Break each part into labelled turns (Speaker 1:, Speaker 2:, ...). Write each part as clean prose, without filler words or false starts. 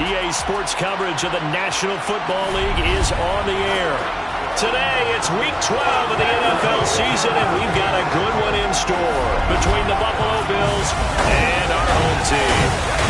Speaker 1: EA Sports coverage of the National Football League is on the air. Today, it's Week 12 of the NFL season, and we've got a good one in store between the Buffalo Bills and our home team.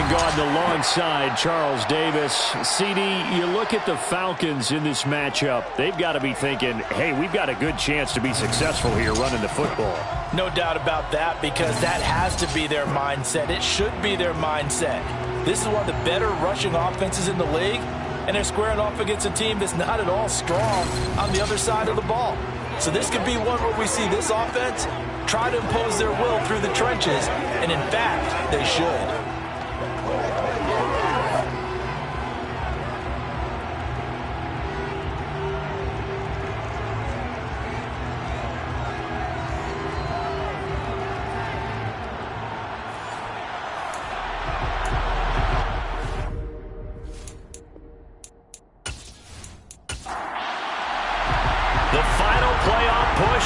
Speaker 1: Gordon alongside Charles Davis. CD, you look at the Falcons in this matchup. They've got to be thinking, hey, we've got a good chance to be successful here running the football.
Speaker 2: No doubt about that, because that has to be their mindset. It should be their mindset. This is one of the better rushing offenses in the league, and they're squaring off against a team that's not at all strong on the other side of the ball. So this could be one where we see this offense try to impose their will through the trenches, and in fact, they should.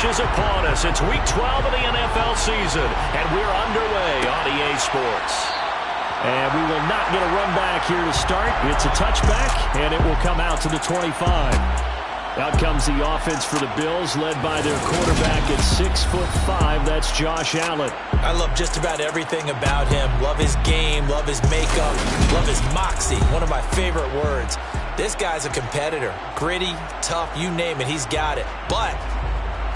Speaker 1: Is upon us. It's Week 12 of the NFL season, and we're underway on EA Sports. And we will not get a run back here to start. It's a touchback, and it will come out to the 25. Out comes the offense for the Bills, led by their quarterback at 6'5". That's Josh Allen.
Speaker 2: I love just about everything about him. Love his game, love his makeup, love his moxie. One of my favorite words. This guy's a competitor. Gritty, tough, you name it, he's got it. But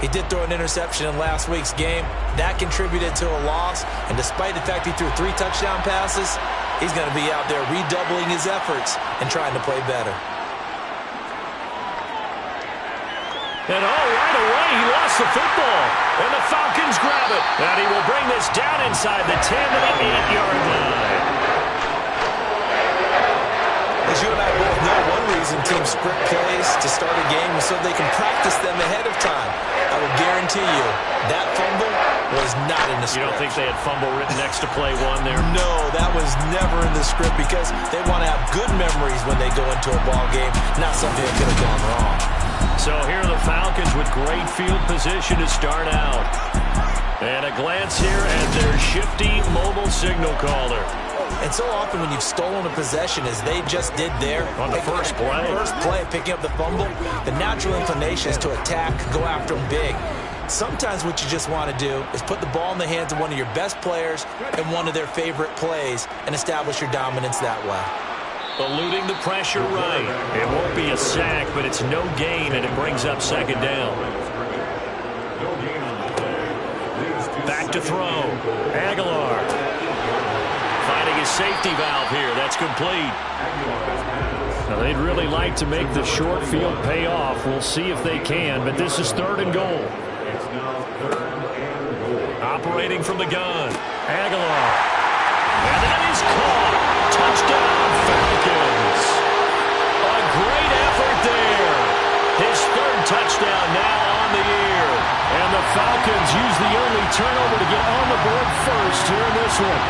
Speaker 2: he did throw an interception in last week's game. That contributed to a loss. And despite the fact he threw 3 touchdown passes, he's going to be out there redoubling his efforts and trying to play better.
Speaker 1: And right away, he lost the football. And the Falcons grab it. And he will bring this down inside the 10 to the 8-yard line.
Speaker 2: As you and I both know, one reason teams script plays to start a game is so they can practice them ahead of time. I will guarantee you that fumble was not in the script.
Speaker 1: You don't think they had fumble written next to play one there?
Speaker 2: No, that was never in the script because they want to have good memories when they go into a ball game, not something that could have gone wrong.
Speaker 1: So here are the Falcons with great field position to start out. And a glance here at their shifty mobile signal caller.
Speaker 2: And so often when you've stolen a possession, as they just did there,
Speaker 1: on the first play,
Speaker 2: picking up the fumble, the natural inclination is to attack, go after them big. Sometimes what you just want to do is put the ball in the hands of one of your best players in one of their favorite plays and establish your dominance that way.
Speaker 1: Eluding the pressure right. It won't be a sack, but it's no gain, and it brings up second down. Back to throw. Aguilar. Finding his safety valve here. That's complete. Now, they'd really like to make the short field pay off. We'll see if they can, but this is 3rd and goal. Operating from the gun. Aguilar. And that is caught. Touchdown, Falcons. A great effort there. His 3rd touchdown now on the year. And the Falcons use the only turnover to get on the board first here in this one.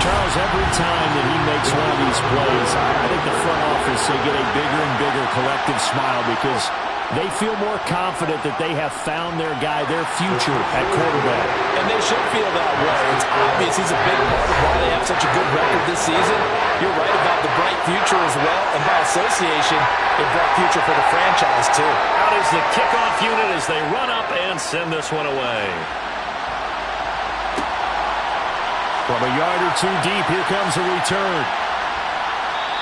Speaker 1: Charles, every time that he makes one of these plays, I think the front office, they get a bigger and bigger collective smile because they feel more confident that they have found their guy, their future at quarterback.
Speaker 2: And they should feel that way. It's obvious he's a big part of why they have such a good record this season. You're right about the bright future as well, and by association, a bright future for the franchise too.
Speaker 1: Out is the kickoff unit as they run up and send this one away. From a yard or two deep, here comes a return.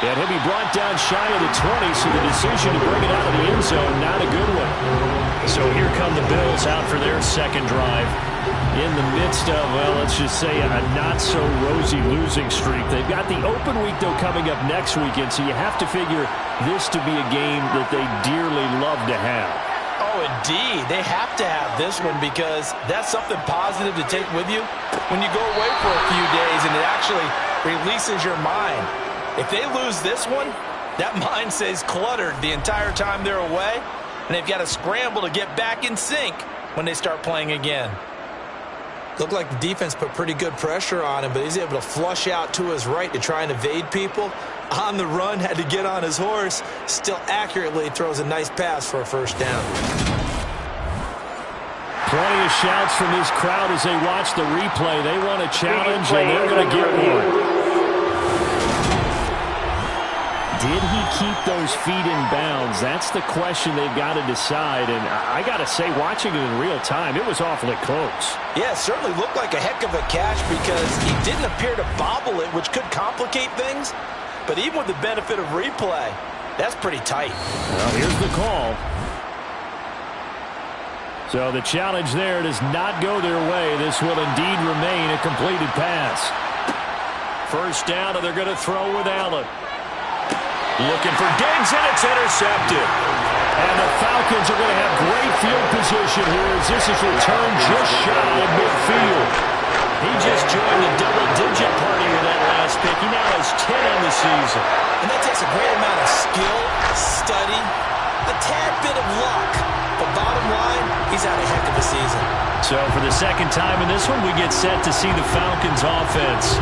Speaker 1: And he'll be brought down shy of the 20, so the decision to bring it out of the end zone, not a good one. So here come the Bills out for their second drive. In the midst of, well, let's just say a not-so-rosy losing streak. They've got the open week, though, coming up next weekend, so you have to figure this to be a game that they dearly love to have.
Speaker 2: Oh, indeed. They have to have this one because that's something positive to take with you when you go away for a few days, and it actually releases your mind. If they lose this one, that mind stays cluttered the entire time they're away, and they've got to scramble to get back in sync when they start playing again. Looked like the defense put pretty good pressure on him, but he's able to flush out to his right to try and evade people. On the run, had to get on his horse. Still accurately throws a nice pass for a first down.
Speaker 1: Plenty of shouts from this crowd as they watch the replay. They want a challenge, and they're going to get one. Did he keep those feet in bounds? That's the question they've got to decide. And I got to say, watching it in real time, it was awfully close.
Speaker 2: Yeah, it certainly looked like a heck of a catch because he didn't appear to bobble it, which could complicate things. But even with the benefit of replay, that's pretty tight.
Speaker 1: Well, here's the call. So the challenge there does not go their way. This will indeed remain a completed pass. First down, and they're going to throw with Allen. Looking for Diggs, and it's intercepted. And the Falcons are going to have great field position here as this is returned just shy of midfield. He just joined the double-digit party with that last pick. He now has 10 on the season.
Speaker 2: And that takes a great amount of skill, study, a tad bit of luck. But bottom line, he's had a heck of a season.
Speaker 1: So for the second time in this one, we get set to see the Falcons offense.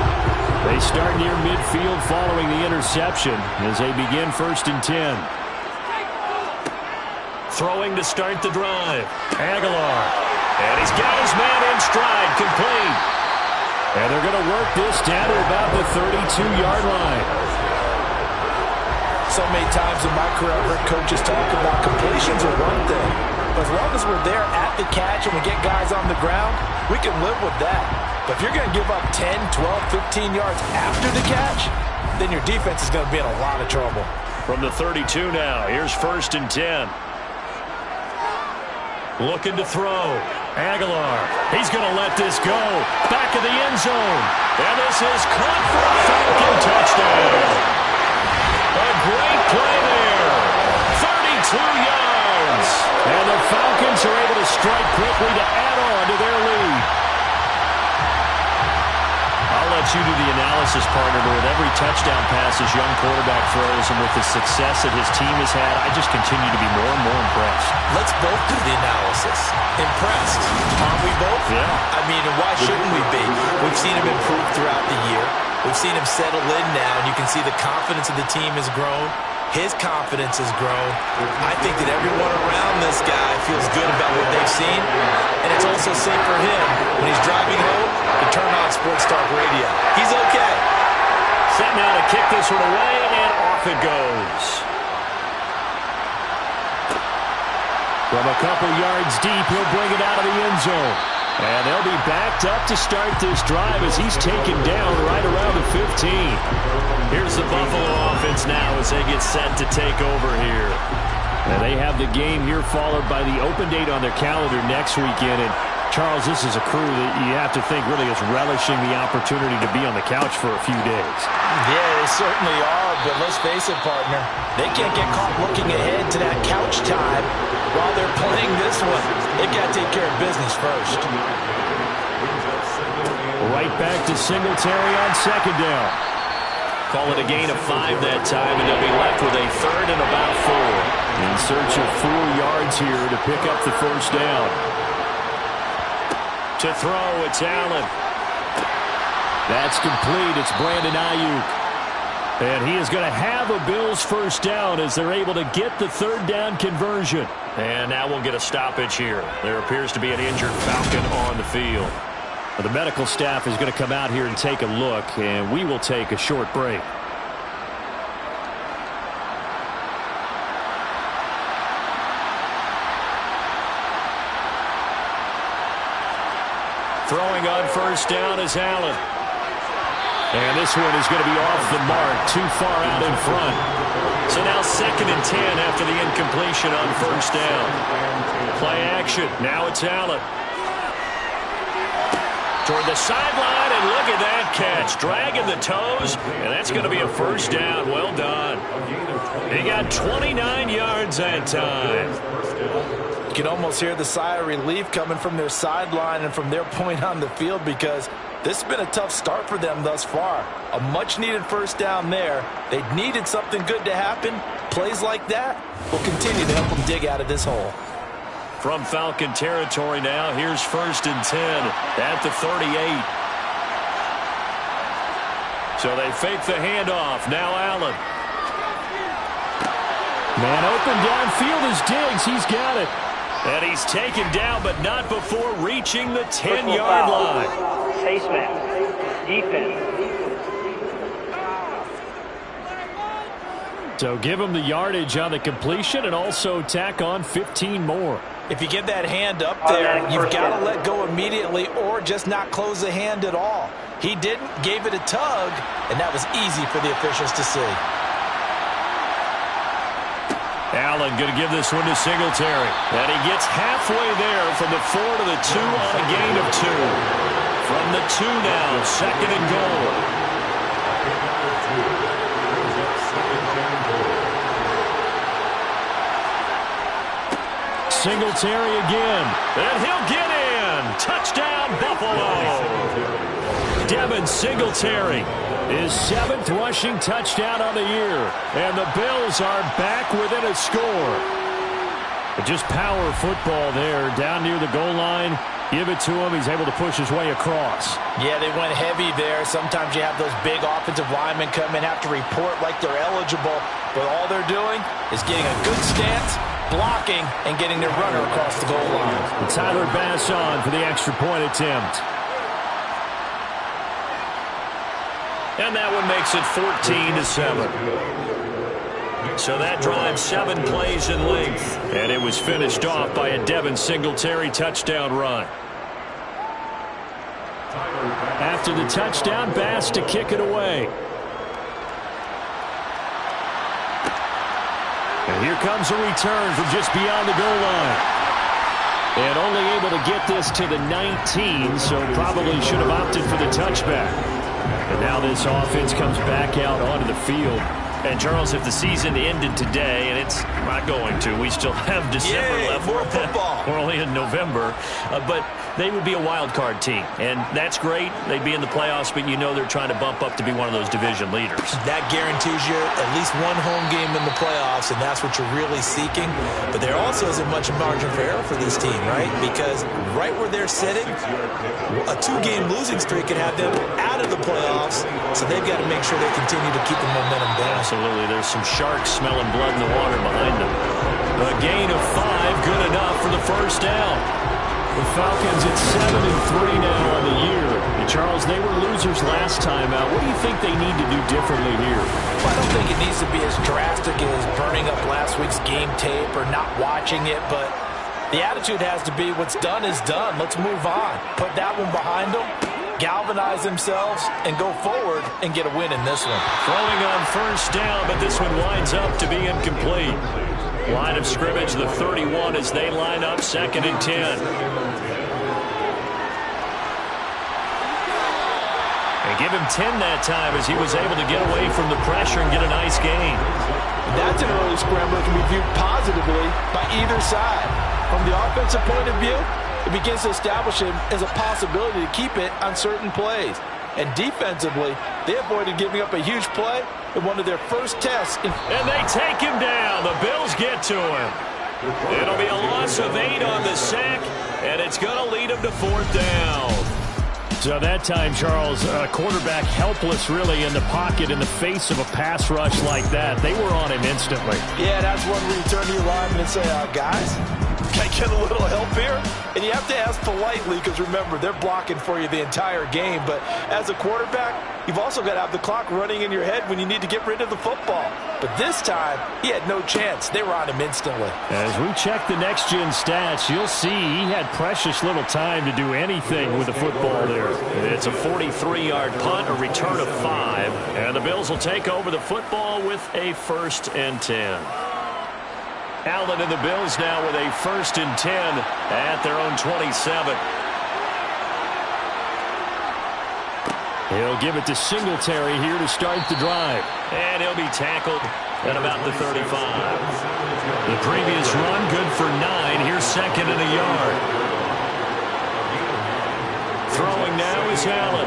Speaker 1: They start near midfield following the interception as they begin 1st and 10. Throwing to start the drive. Aguilar. And he's got his man in stride, complete. And they're going to work this down to about the 32-yard line.
Speaker 2: So many times in my career, I've heard coaches talk about completions are one thing. But as long as we're there at the catch and we get guys on the ground, we can live with that. But if you're going to give up 10, 12, 15 yards after the catch, then your defense is going to be in a lot of trouble.
Speaker 1: From the 32 now, here's 1st and 10. Looking to throw. Aguilar. He's going to let this go. Back of the end zone. And this is caught for a Falcon touchdown. A great play there. 32 yards. And the Falcons are able to strike quickly to add on to their lead. I'll let you do the analysis, partner, but with every touchdown pass his young quarterback throws and with the success that his team has had, I just continue to be more and more impressed.
Speaker 2: Let's both do the analysis. Impressed. Aren't we both?
Speaker 1: Yeah.
Speaker 2: I mean, and why shouldn't we be? We've seen him improve throughout the year. We've seen him settle in now, and you can see the confidence of the team has grown. His confidence has grown. I think that everyone around this guy feels good about what they've seen. And it's also safe for him when he's driving home to turn on Sports Talk Radio. He's okay.
Speaker 1: Set now to kick this one away, and off it goes. From a couple yards deep, he'll bring it out of the end zone. And they'll be backed up to start this drive as he's taken down right around the 15. Here's the Buffalo offense now as they get set to take over here. And they have the game here followed by the open date on their calendar next weekend. And Charles, this is a crew that you have to think really is relishing the opportunity to be on the couch for a few days.
Speaker 2: Yeah, they certainly are, but let's face it, partner. They can't get caught looking ahead to that couch time while they're playing this one. They've got to take care of business first.
Speaker 1: Right back to Singletary on 2nd down. Call it a gain of 5 that time, and they'll be left with a 3rd and about 4. In search of 4 yards here to pick up the 1st down. To throw, it's Allen. That's complete. It's Brandon Ayuk. And he is going to have a Bills 1st down as they're able to get the 3rd down conversion. And now we'll get a stoppage here. There appears to be an injured Falcon on the field. Well, the medical staff is going to come out here and take a look, and we will take a short break. Throwing on 1st down is Allen. And this one is going to be off the mark, too far out in front. So now 2nd and 10 after the incompletion on 1st down. Play action. Now it's Allen. Toward the sideline, and look at that catch. Dragging the toes, and that's going to be a 1st down. Well done. He got 29 yards that time.
Speaker 2: You can almost hear the sigh of relief coming from their sideline and from their point on the field because this has been a tough start for them thus far. A much-needed 1st down there. They needed something good to happen. Plays like that will continue to help them dig out of this hole.
Speaker 1: From Falcon territory now, here's 1st and 10 at the 38. So they fake the handoff. Now Allen. Man open downfield is Diggs. He's got it. And he's taken down, but not before reaching the 10-yard line.
Speaker 3: Placement. Defense.
Speaker 1: So give him the yardage on the completion and also tack on 15 more.
Speaker 2: If you give that hand up there, you've got to let go immediately or just not close the hand at all. He didn't, gave it a tug, and that was easy for the officials to see.
Speaker 1: Allen going to give this one to Singletary. And he gets halfway there from the 4 to the 2 on a gain of 2. From the 2 now, second and goal. Singletary again, and he'll get in. Touchdown, Buffalo. Devin Singletary, his 7th rushing touchdown on the year, and the Bills are back within a score. But just power football there, down near the goal line. Give it to him. He's able to push his way across.
Speaker 2: Yeah, they went heavy there. Sometimes you have those big offensive linemen come in, have to report like they're eligible, but all they're doing is getting a good stance, blocking, and getting their runner across the goal line.
Speaker 1: And Tyler Bass on for the extra point attempt. And that one makes it 14-7. So that drives 7 plays in length. And it was finished off by a Devin Singletary touchdown run. After the touchdown, Bass to kick it away. And here comes a return from just beyond the goal line. And only able to get this to the 19, so probably should have opted for the touchback. And now this offense comes back out onto the field. And, Charles, if the season ended today, and it's not going to, we still have December left.
Speaker 2: More football.
Speaker 1: We're only in November. But they would be a wild card team. And that's great. They'd be in the playoffs, but you know they're trying to bump up to be one of those division leaders.
Speaker 2: That guarantees you at least one home game in the playoffs, and that's what you're really seeking. But there also isn't much margin for error for this team, right? Because right where they're sitting, a 2-game losing streak could have them out of the playoffs. So they've got to make sure they continue to keep the momentum down.
Speaker 1: Absolutely. There's some sharks smelling blood in the water behind them. A gain of 5, good enough for the first down. The Falcons at 7-3 now on the year. And Charles, they were losers last time out. What do you think they need to do differently here?
Speaker 2: Well, I don't think it needs to be as drastic as burning up last week's game tape or not watching it, but the attitude has to be what's done is done. Let's move on. Put that one behind them, galvanize themselves, and go forward and get a win in this one.
Speaker 1: Throwing on first down, but this one winds up to be incomplete. Line of scrimmage, the 31 as they line up, 2nd and 10. And give him 10 that time as he was able to get away from the pressure and get a nice gain.
Speaker 2: That's an early scrambler that can be viewed positively by either side. From the offensive point of view, it begins to establish him as a possibility to keep it on certain plays. And defensively, they avoided giving up a huge play in one of their first tests.
Speaker 1: And they take him down. The Bills get to him. It'll be a loss of 8 on the sack, and it's going to lead him to 4th down. So that time, Charles, a quarterback helpless really in the pocket in the face of a pass rush like that. They were on him instantly.
Speaker 2: Yeah, that's when we turn to your lineman and say, guys, can I get a little help here? And you have to ask politely because, remember, they're blocking for you the entire game. But as a quarterback, you've also got to have the clock running in your head when you need to get rid of the football. But this time, he had no chance. They were on him instantly.
Speaker 1: As we check the next-gen stats, you'll see he had precious little time to do anything with the football there. It's a 43-yard punt, a return of 5. And the Bills will take over the football with a 1st and 10. Allen and the Bills now with a 1st and 10 at their own 27. He'll give it to Singletary here to start the drive. And he'll be tackled at about the 35. The previous run good for 9. Here's 2nd and a yard. Throwing now is Allen.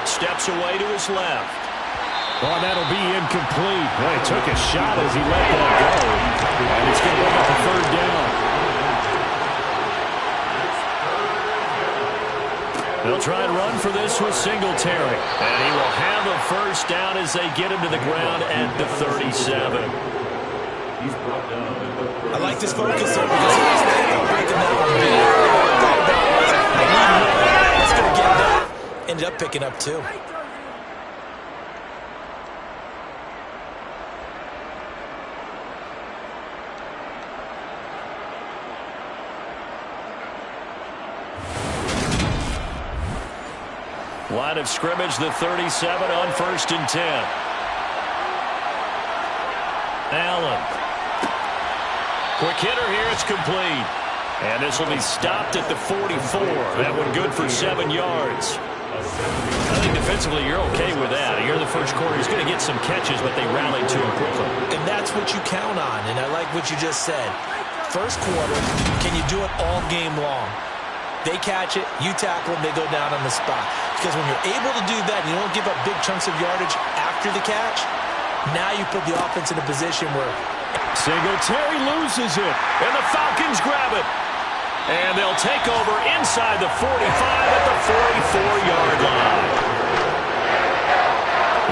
Speaker 1: Steps away to his left. Oh, that'll be incomplete. Well, he took a shot as he let that go. And it's going to bring up a 3rd down. They'll try and run for this with Singletary. And he will have a first down as they get him to the ground at the 37.
Speaker 2: I like this focus there because he's breaking that one big. I need one. He's going to get that. Ended up picking up two.
Speaker 1: Line of scrimmage, the 37 on 1st and 10. Allen. Quick hitter here, it's complete. And this will be stopped at the 44. That one good for 7 yards. I think defensively you're okay with that. Here in the first quarter, he's going to get some catches, but they rallied to him quickly.
Speaker 2: And that's what you count on, and I like what you just said. First quarter, can you do it all game long? They catch it, you tackle them, they go down on the spot. Because when you're able to do that, and you don't give up big chunks of yardage after the catch, now you put the offense in a position where
Speaker 1: Singletary loses it, and the Falcons grab it. And they'll take over inside the 45 at the 44-yard line.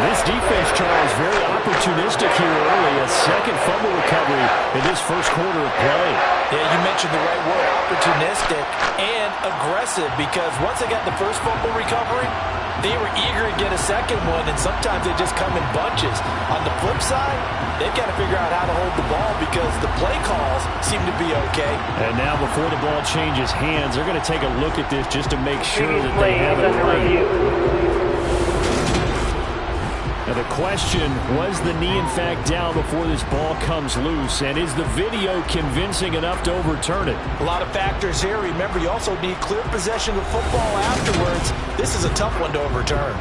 Speaker 1: This defense, Charles, very opportunistic here early. A second fumble recovery in this first quarter of play.
Speaker 2: Yeah, you mentioned the right word, opportunistic and aggressive, because once they got the first fumble recovery, they were eager to get a second one, and sometimes they just come in bunches. On the flip side, they've got to figure out how to hold the ball because the play calls seem to be okay.
Speaker 1: And now before the ball changes hands, they're going to take a look at this just to make sure that they have it right. Now the question, was the knee in fact down before this ball comes loose? And is the video convincing enough to overturn it?
Speaker 2: A lot of factors here. Remember, you also need clear possession of football afterwards. This is a tough one to overturn.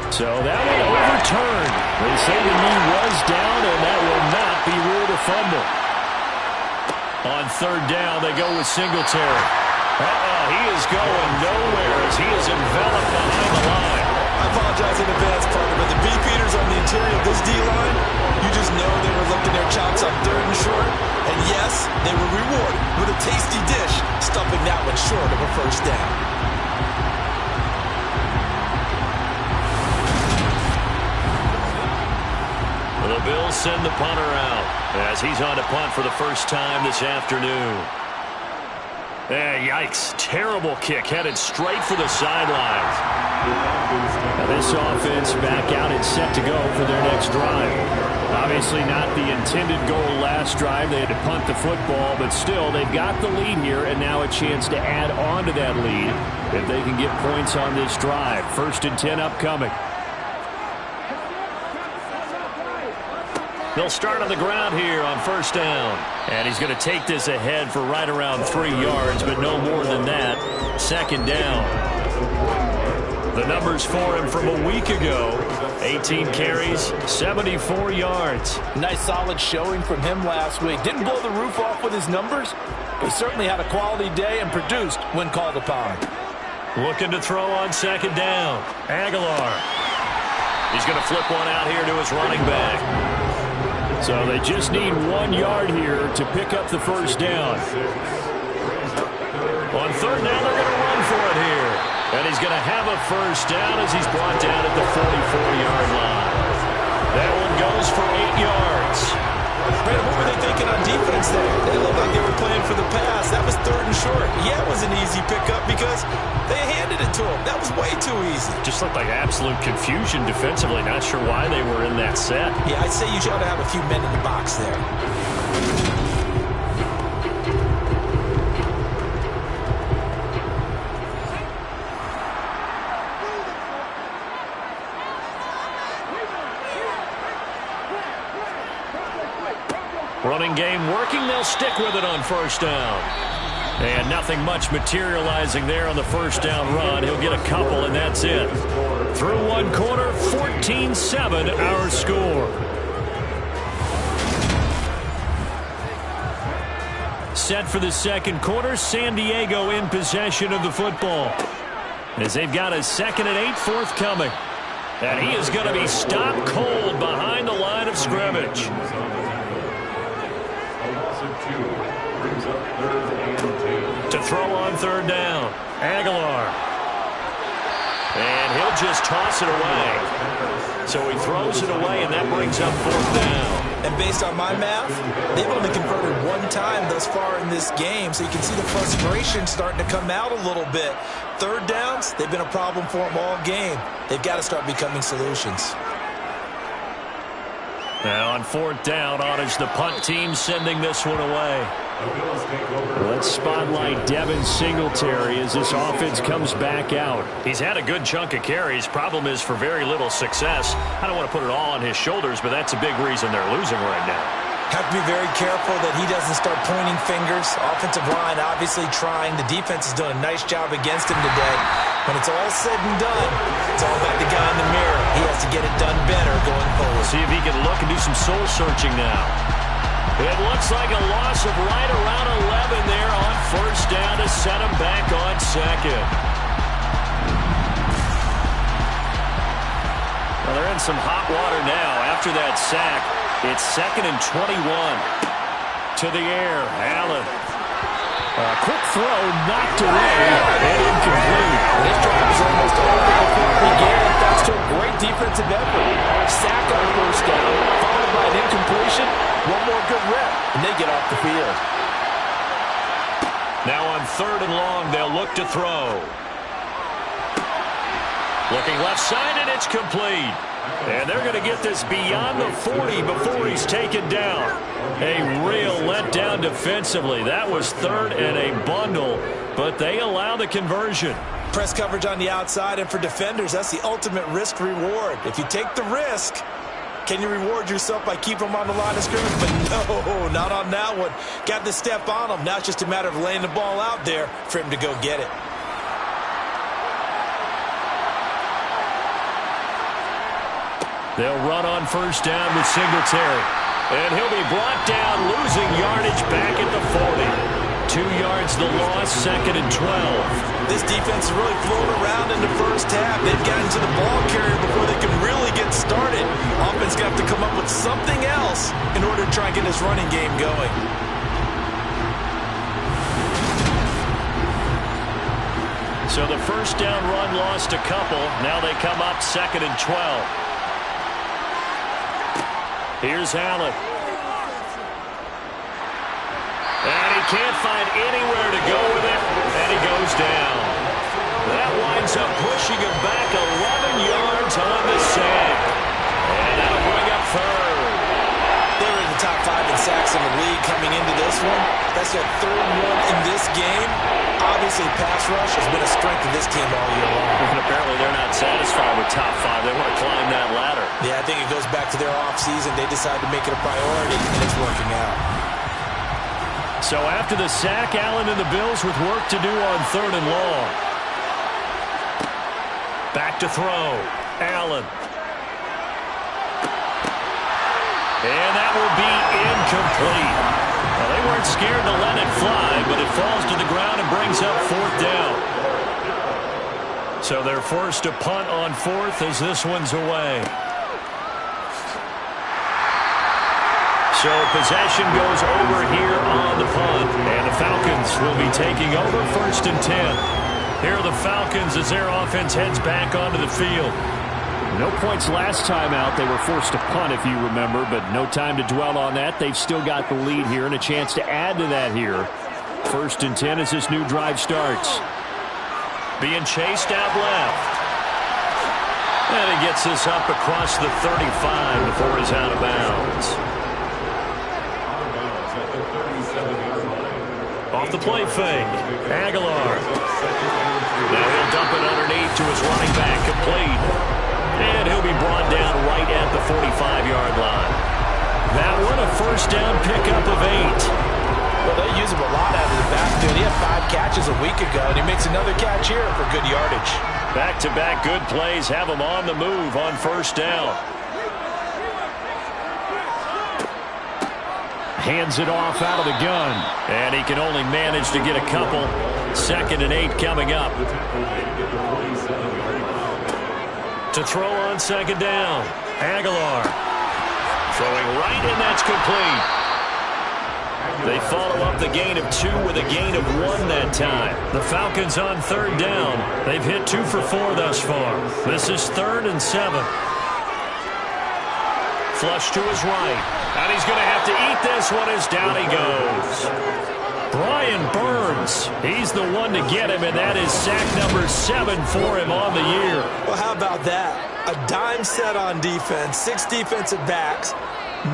Speaker 1: So that one overturned. They say the knee was down, and that will not be ruled a fumble. On 3rd down, they go with Singletary. He is going nowhere as he is enveloped behind the line.
Speaker 2: I apologize in advance, partner, but the beefeaters on the interior of this D-line, you just know they were looking their chops on 3rd and short. And yes, they were rewarded with a tasty dish, stuffing that one short of a first down.
Speaker 1: The Bills send the punter out as he's on to punt for the first time this afternoon. Yikes. Terrible kick headed straight for the sidelines. Now this offense back out and set to go for their next drive. Obviously not the intended goal last drive. They had to punt the football, but still they've got the lead here and now a chance to add on to that lead if they can get points on this drive. 1st and 10 upcoming. They'll start on the ground here on 1st down. And he's going to take this ahead for right around 3 yards, but no more than that. 2nd down. The numbers for him from a week ago. 18 carries, 74 yards.
Speaker 2: Nice solid showing from him last week. Didn't blow the roof off with his numbers, but he certainly had a quality day and produced when called upon.
Speaker 1: Looking to throw on 2nd down. Aguilar. He's going to flip one out here to his running back. So they just need 1 yard here to pick up the first down. On 3rd down, they're going to run for it here. And he's going to have a first down as he's brought down at the 44-yard line. That one goes for 8 yards.
Speaker 2: Brandon, what were they thinking on defense there? They looked like they were playing for the pass. That was 3rd and short. Yeah, it was an easy pickup because they handed it to him. That was way too easy.
Speaker 1: Just looked like absolute confusion defensively. Not sure why they were in that set.
Speaker 2: Yeah, I'd say you ought to have a few men in the box there.
Speaker 1: Running game working. They'll stick with it on 1st down. And nothing much materializing there on the 1st down run. He'll get a couple, and that's it. Through 1 quarter, 14-7 our score. Set for the 2nd quarter, San Diego in possession of the football. As they've got a 2nd and 8 forthcoming. And he is going to be stopped cold behind the line of scrimmage. To throw on third down, Aguilar. And he'll just toss it away. So he throws it away, and that brings up fourth down.
Speaker 2: And based on my math, they've only converted one time thus far in this game, so you can see the frustration starting to come out a little bit. Third downs, they've been a problem for them all game. They've got to start becoming solutions.
Speaker 1: Now on fourth down, Ottage, the punt team sending this one away. Let's spotlight Devin Singletary as this offense comes back out. He's had a good chunk of carries. Problem is for very little success. I don't want to put it all on his shoulders, but that's a big reason they're losing right now.
Speaker 2: Have to be very careful that he doesn't start pointing fingers. Offensive line obviously trying. The defense is doing a nice job against him today. When it's all said and done, it's all about the guy in the mirror. He has to get it done better going forward.
Speaker 1: See if he can look and do some soul searching now. It looks like a loss of right around 11 there on first down to set him back on second. Well, they're in some hot water now after that sack. It's 2nd and 21. To the air, Allen. A quick throw, knocked away, and incomplete.
Speaker 2: This drive is almost over before it began, thanks to a great defensive effort. Sack on first down, followed by an incompletion. One more good rep, and they get off the field.
Speaker 1: Now on 3rd and long, they'll look to throw. Looking left side, and it's complete. And they're going to get this beyond the 40 before he's taken down. A real letdown defensively. That was 3rd and a bundle, but they allow the conversion.
Speaker 2: Press coverage on the outside, and for defenders, that's the ultimate risk-reward. If you take the risk, can you reward yourself by keeping them on the line of scrimmage? But no, not on that one. Got the step on them. Now it's just a matter of laying the ball out there for him to go get it.
Speaker 1: They'll run on first down with Singletary. And he'll be brought down, losing yardage back at the 40. 2 yards the loss, 2nd and 12.
Speaker 2: This defense is really floating around in the first half. They've gotten to the ball carrier before they can really get started. Offense going to have to come up with something else in order to try and get this running game going.
Speaker 1: So the first down run lost a couple. Now they come up 2nd and 12. Here's Allen. And he can't find anywhere to go with it, and he goes down. That winds up pushing him back 11 yards on the sack. And that'll bring up 3rd.
Speaker 2: They were in the top 5 in sacks in the league coming into this one. That's their 3rd one in this game. Obviously, pass rush has been a strength of this team all year long.
Speaker 1: And apparently they're not satisfied with top 5. They want to climb that ladder.
Speaker 2: Yeah, I think it goes back to their offseason. They decided to make it a priority, and it's working out.
Speaker 1: So after the sack, Allen and the Bills with work to do on 3rd and long. Back to throw. Allen. And that will be incomplete. Well, they weren't scared to let it fly, but it falls to the ground and brings up 4th down. So they're forced to punt on 4th as this one's away. So possession goes over here on the punt, and the Falcons will be taking over 1st and 10. Here are the Falcons as their offense heads back onto the field. No points last time out. They were forced to punt, if you remember, but no time to dwell on that. They've still got the lead here and a chance to add to that here. 1st and 10 as this new drive starts. Being chased out left. And he gets this up across the 35 before he's out of bounds. Off the play fake. Aguilar. Now he'll dump it underneath to his running back, complete. And he'll be brought down right at the 45-yard line. That one a first down pickup of 8.
Speaker 2: Well, they use him a lot out of the backfield. He had 5 catches a week ago, and he makes another catch here for good yardage.
Speaker 1: Back-to-back good plays have him on the move on first down. Hands it off out of the gun. And he can only manage to get a couple. 2nd and 8 coming up. To throw on 2nd down. Aguilar. Throwing right, and that's complete. They follow up the gain of 2 with a gain of 1 that time. The Falcons on 3rd down. They've hit 2 for 4 thus far. This is 3rd and 7. Flush to his right. And he's going to have to eat this one as down he goes. Brian Burns, he's the one to get him, and that is sack number 7 for him on the year.
Speaker 2: Well, how about that? A dime set on defense, 6 defensive backs.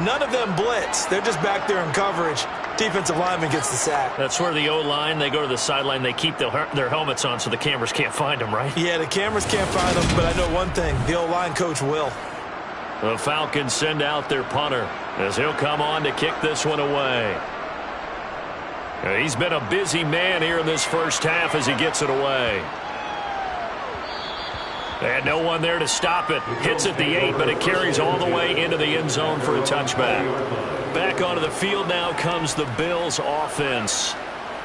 Speaker 2: None of them blitz. They're just back there in coverage. Defensive lineman gets the sack.
Speaker 1: That's where the O-line, they go to the sideline, they keep their helmets on so the cameras can't find them, right?
Speaker 2: Yeah, the cameras can't find them, but I know one thing. The O-line coach will.
Speaker 1: The Falcons send out their punter as he'll come on to kick this one away. He's been a busy man here in this first half as he gets it away. And no one there to stop it. Hits at the 8, but it carries all the way into the end zone for a touchback. Back onto the field now comes the Bills offense.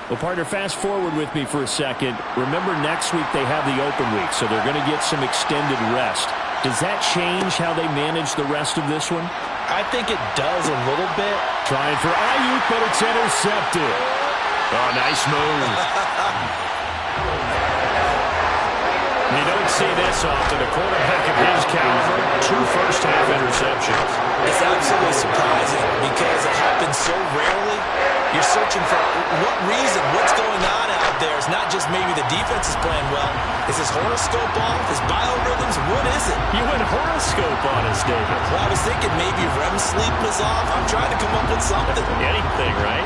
Speaker 4: Well, partner, fast forward with me for a second. Remember, next week they have the open week, so they're going to get some extended rest. Does that change how they manage the rest of this one?
Speaker 2: I think it does a little bit.
Speaker 4: Trying for Ayuk, but it's intercepted.
Speaker 1: Oh, nice move. You don't see this often. A quarterback of his caliber, 2 first-half interceptions.
Speaker 2: It's absolutely surprising because it happens so rarely. You're searching for what reason, what's going on out there. It's not just maybe the defense is playing well. Is his horoscope off? His biorhythms? What is it?
Speaker 1: You went horoscope on us, David.
Speaker 2: Well, I was thinking maybe REM sleep was off. I'm trying to come up with something.
Speaker 1: Anything, right?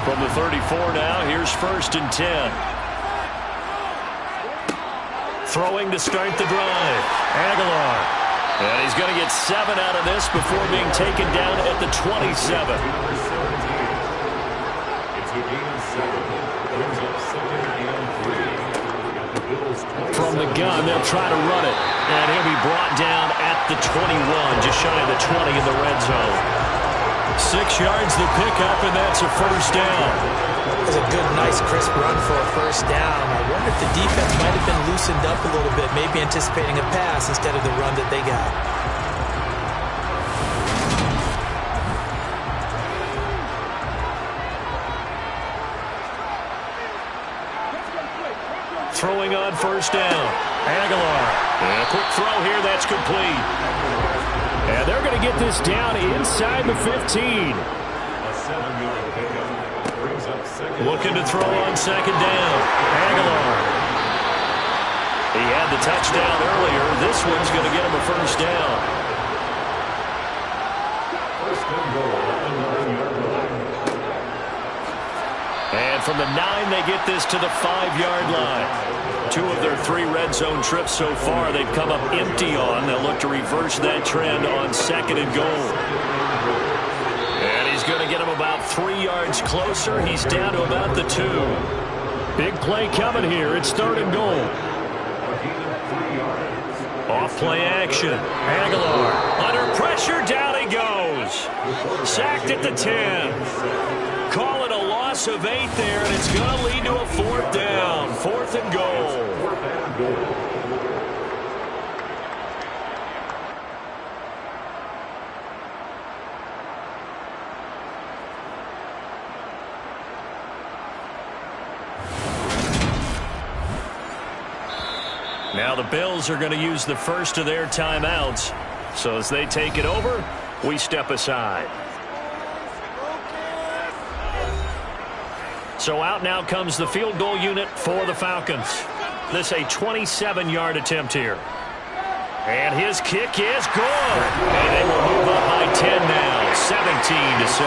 Speaker 1: From the 34 now, here's 1st and 10. Throwing to start the drive. Aguilar. And he's going to get 7 out of this before being taken down at the 27.
Speaker 4: From the gun, they'll try to run it.
Speaker 1: And he'll be brought down at the 21, just shy of the 20 in the red zone. 6 yards the pickup, and that's a 1st down.
Speaker 2: It was a good, nice, crisp run for a 1st down. I wonder if the defense might have been loosened up a little bit, maybe anticipating a pass instead of the run that they got.
Speaker 1: Throwing on 1st down. Aguilar. And a quick throw here, that's complete.
Speaker 4: And they're going to get this down inside the 15.
Speaker 1: Looking to throw on 2nd down. Aguilar. He had the touchdown earlier. This one's going to get him a 1st down. And from the 9, they get this to the 5-yard line. 2 of their 3 red zone trips so far they've come up empty on. They'll look to reverse that trend on 2nd and goal. And he's going to get him about 3 yards closer. He's down to about the 2.
Speaker 4: Big play coming here. It's 3rd and goal.
Speaker 1: Off play action. Aguilar under pressure. Down he goes. Sacked at the 10. Call it a loss of 8 there, and it's going to lead to a 4th down. 4th and goal. Now the Bills are going to use the first of their timeouts. So as they take it over, we step aside. So out now comes the field goal unit for the Falcons. This a 27-yard attempt here. And his kick is good. And they will move up by 10 now, 17-7.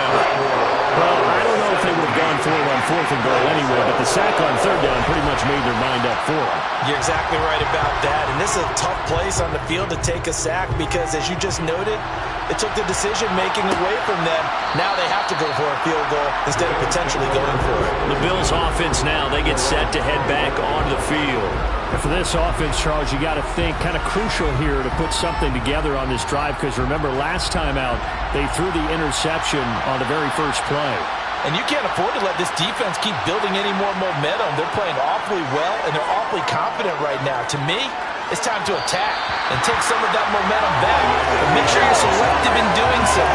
Speaker 4: Well, I don't know if they would have gone for it on 4th and goal anyway, but the sack on 3rd down pretty much made their mind up for it.
Speaker 2: You're exactly right about that. And this is a tough place on the field to take a sack because, as you just noted, it took the decision-making away from them. Now they have to go for a field goal instead of potentially going for it.
Speaker 1: The Bills' offense now, they get set to head back onto the field.
Speaker 4: And for this offense, Charles, you got to think kind of crucial here to put something together on this drive because remember last time out, they threw the interception on the very first play.
Speaker 2: And you can't afford to let this defense keep building any more momentum. They're playing awfully well, and they're awfully confident right now. To me, it's time to attack and take some of that momentum back. But make sure you're selective in doing so.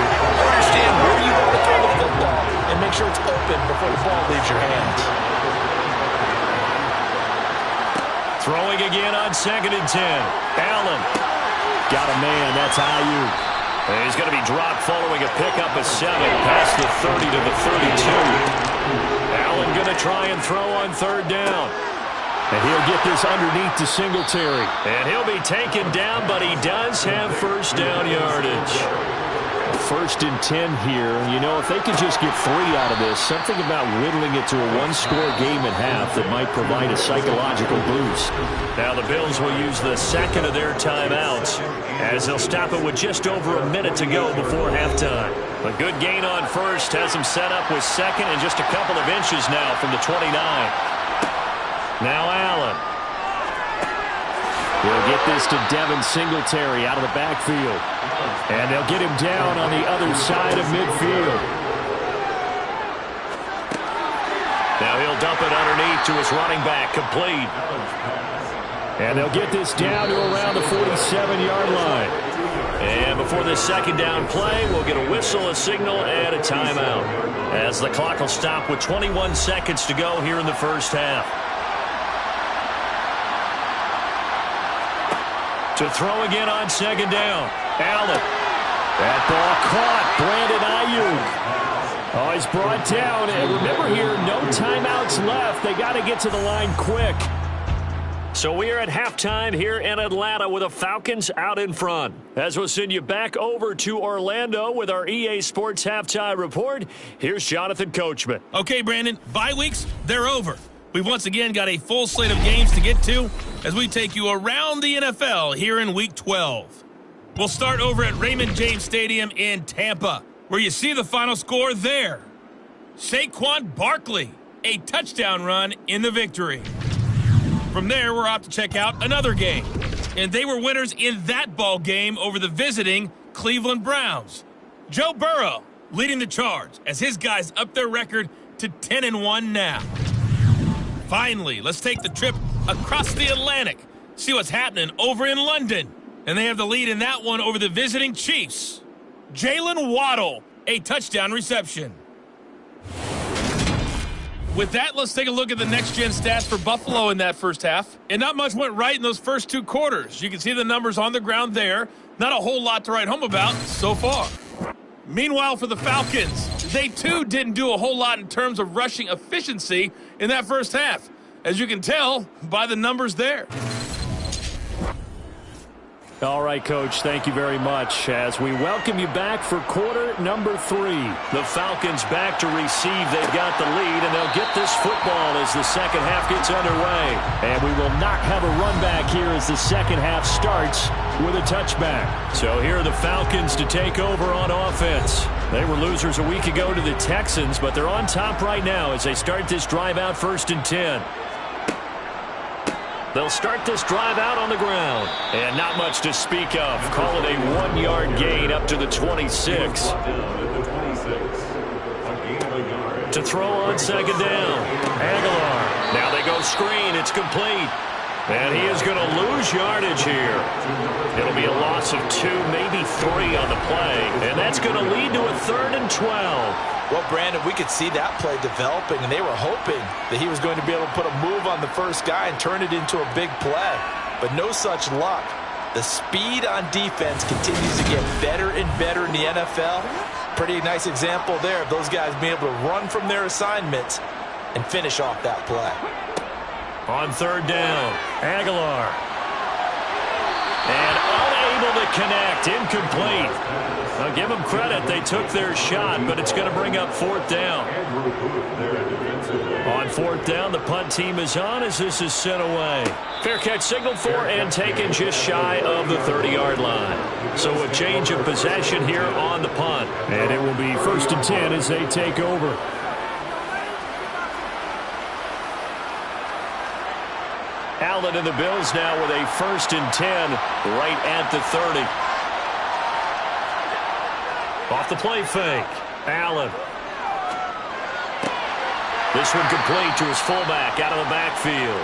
Speaker 2: Understand where you want to throw the football and make sure it's open before the ball leaves your hands.
Speaker 4: Throwing again on 2nd and 10. Allen. Got a man. That's Ayuk. And he's going to be dropped following a pickup of 7 past the 30 to the 32. Allen going to try and throw on 3rd down. And he'll get this underneath to Singletary. And he'll be taken down, but he does have 1st down yardage. 1st and 10 here. You know, if they could just get 3 out of this, something about whittling it to a 1-score game at half that might provide a psychological boost. Now the Bills will use the 2nd of their timeouts as they'll stop it with just over a minute to go before halftime. A good gain on 1st has them set up with 2nd and just a couple of inches now from the 29. Now Allen. He'll get this to Devin Singletary out of the backfield. And they'll get him down on the other side of midfield. Now he'll dump it underneath to his running back, complete. And they'll get this down to around the 47-yard line. And before this 2nd down play, we'll get a whistle, a signal, and a timeout. As the clock will stop with 21 seconds to go here in the 1st half. To throw again on 2nd down. Allen. That ball caught. Brandon Ayuk. Oh, he's brought down. And remember here, no timeouts left. They got to get to the line quick. So we are at halftime here in Atlanta with the Falcons out in front. As we'll send you back over to Orlando with our EA Sports Halftime Report, here's Jonathan Coachman.
Speaker 5: Okay, Brandon, bye weeks, they're over. We've once again got a full slate of games to get to as we take you around the NFL here in Week 12. We'll start over at Raymond James Stadium in Tampa, where you see the final score there. Saquon Barkley, a touchdown run in the victory. From there, we're off to check out another game. And they were winners in that ball game over the visiting Cleveland Browns. Joe Burrow leading the charge as his guys up their record to 10-1 now. Finally, let's take the trip across the Atlantic, see what's happening over in London. And they have the lead in that one over the visiting Chiefs. Jalen Waddle, a touchdown reception. With that, let's take a look at the next-gen stats for Buffalo in that first half. And not much went right in those first 2 quarters. You can see the numbers on the ground there. Not a whole lot to write home about so far. Meanwhile, for the Falcons, they too didn't do a whole lot in terms of rushing efficiency in that first half, as you can tell by the numbers there.
Speaker 4: All right, Coach, thank you very much. As we welcome you back for quarter number 3. The Falcons back to receive. They've got the lead, and they'll get this football as the second half gets underway. And we will not have a run back here as the second half starts with a touchback. So here are the Falcons to take over on offense. They were losers a week ago to the Texans, but they're on top right now as they start this drive out 1st and 10. They'll start this drive out on the ground. And not much to speak of. Call it a 1-yard gain up to the 26. To throw on 2nd down. Aguilar. Now they go screen. It's complete. And he is going to lose yardage here. It'll be a loss of 2, maybe 3 on the play. And that's going to lead to a 3rd and 12.
Speaker 2: Well, Brandon, we could see that play developing, and they were hoping that he was going to be able to put a move on the first guy and turn it into a big play. But no such luck. The speed on defense continues to get better and better in the NFL. Pretty nice example there of those guys being able to run from their assignments and finish off that play.
Speaker 4: On 3rd down, Aguilar. And unable to connect, incomplete. I'll give them credit, they took their shot, but it's going to bring up 4th down. On 4th down, the punt team is on as this is sent away. Fair catch signaled for and taken just shy of the 30-yard line. So a change of possession here on the punt. And it will be 1st and 10 as they take over. Allen and the Bills now with a 1st and 10 right at the 30. Off the play fake. Allen. This one complete to his fullback out of the backfield.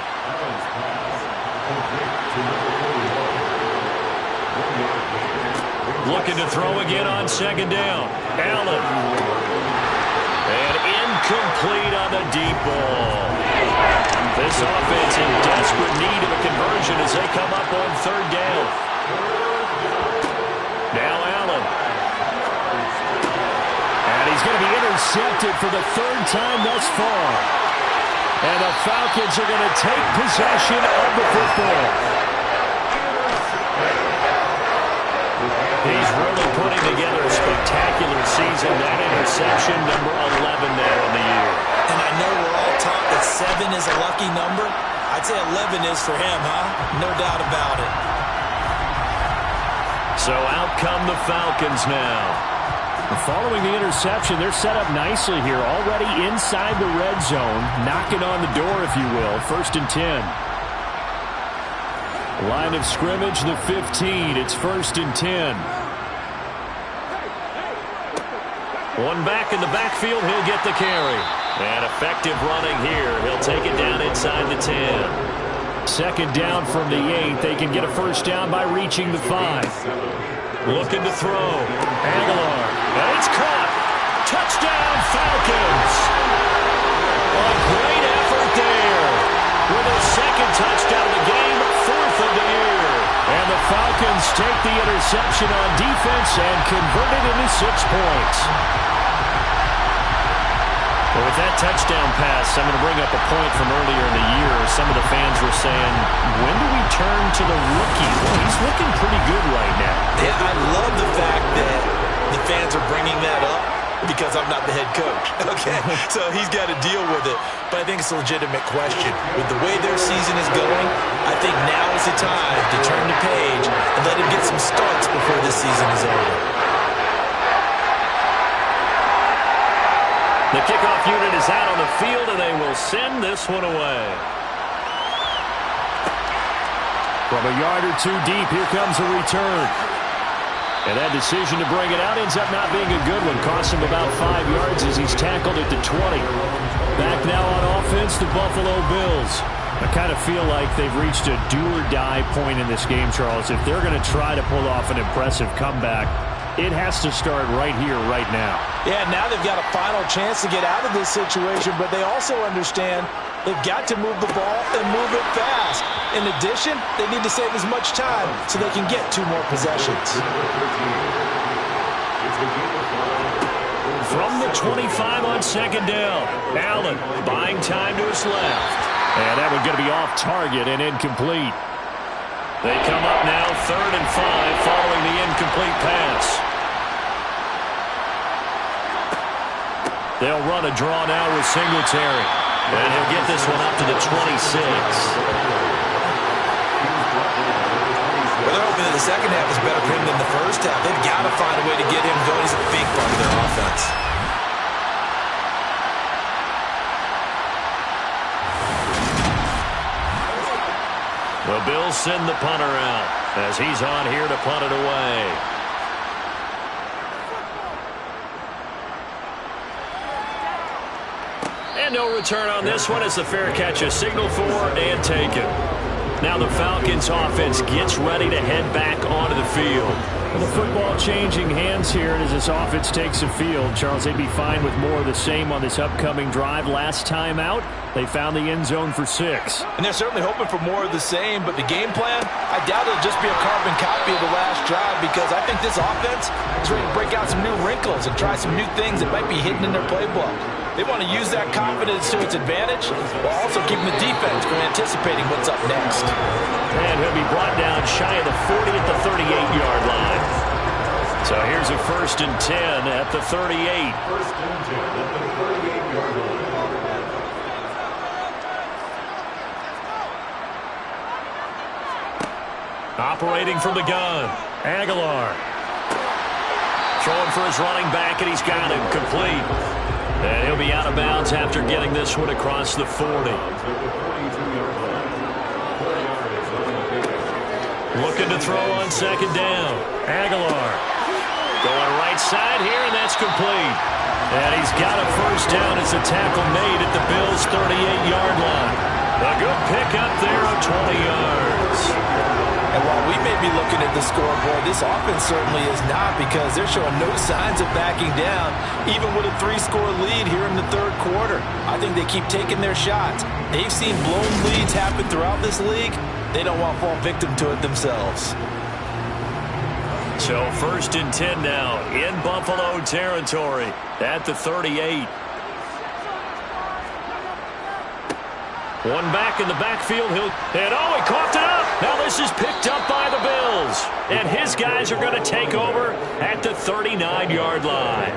Speaker 4: Looking to throw again on 2nd down. Allen. And Incomplete on the deep ball. This offense in desperate need of a conversion as they come up on third down. Now Allen.
Speaker 1: And he's going to be intercepted for the third time thus far. And the Falcons are going to take possession of the football.
Speaker 4: He's really putting together a spectacular season. That interception, number 11 now in the year.
Speaker 2: And I know we're all taught that 7 is a lucky number. I'd say 11 is for him, huh? No doubt about it.
Speaker 4: So out come the Falcons now.
Speaker 1: Following the interception, they're set up nicely here. Already inside the red zone. Knocking on the door, if you will. 1st and 10. Line of scrimmage, the 15. It's 1st and 10.
Speaker 4: One back in the backfield. He'll get the carry. And effective running here. He'll take it down inside the 10.
Speaker 1: 2nd down from the 8. They can get a 1st down by reaching the 5.
Speaker 4: Looking to throw.
Speaker 1: Aguilar.
Speaker 4: And it's caught. Touchdown, Falcons. A great effort there. With a 2nd touchdown of the game, 4th of the year.
Speaker 1: And the Falcons take the interception on defense and convert it into 6 points.
Speaker 4: Well, with that touchdown pass, I'm going to bring up a point from earlier in the year. Some of the fans were saying, when do we turn to the rookie? Well, he's looking pretty good right now.
Speaker 2: Yeah, I love the fact that the fans are bringing that up because I'm not the head coach. Okay, so he's got to deal with it. But I think it's a legitimate question. With the way their season is going, I think now is the time to turn the page and let him get some starts before this season is over.
Speaker 4: The kickoff unit is out on the field, and they will send this one away.
Speaker 1: From a yard or 2 deep, here comes a return. And that decision to bring it out ends up not being a good one. Costs him about 5 yards as he's tackled at the 20. Back now on offense, the Buffalo Bills. I kind of feel like they've reached a do-or-die point in this game, Charles. If they're going to try to pull off an impressive comeback, it has to start right here, right now.
Speaker 2: Yeah, now they've got a final chance to get out of this situation, but they also understand they've got to move the ball and move it fast. In addition, they need to save as much time so they can get 2 more possessions.
Speaker 4: From the 25 on 2nd down, Allen buying time to his left.
Speaker 1: And that one's going to be off target and incomplete.
Speaker 4: They come up now 3rd and 5 following the incomplete pass. They'll run a draw now with Singletary. And he'll get this one up to the 26.
Speaker 2: Well, they're hoping that the second half is better for him than the first half. They've got to find a way to get him going. He's a big part of their offense.
Speaker 4: The Bills send the punter out as he's on here to punt it away. And no return on this one as the fair catch is signaled for and taken. Now the Falcons offense gets ready to head back onto the field.
Speaker 1: And the football changing hands here as this offense takes the field. Charles, they'd be fine with more of the same on this upcoming drive. Last time out, they found the end zone for 6.
Speaker 2: And they're certainly hoping for more of the same, but the game plan, I doubt it'll just be a carbon copy of the last drive because I think this offense is ready to break out some new wrinkles and try some new things that might be hidden in their playbook. They want to use that confidence to its advantage while also keeping the defense from anticipating what's up next.
Speaker 4: And he'll be brought down shy of the 40 at the 38-yard line. So here's a 1st and 10 at the 38. Operating from the gun, Aguilar. Throwing for his running back, and he's got him complete. And he'll be out of bounds after getting this one across the 40. Looking to throw on 2nd down. Aguilar going right side here, and that's complete. And he's got a 1st down as a tackle made at the Bills' 38-yard line. A good pick up there of 20 yards.
Speaker 2: And while we may may be looking at the scoreboard. This offense certainly is not, because they're showing no signs of backing down, even with a 3-score lead here in the third quarter. I think they keep taking their shots. They've seen blown leads happen throughout this league. They don't want to fall victim to it themselves.
Speaker 4: So 1st and 10 now in Buffalo territory at the 38. One back in the backfield. He coughed it up. Now this is picked up by the Bills. And his guys are going to take over at the 39-yard line.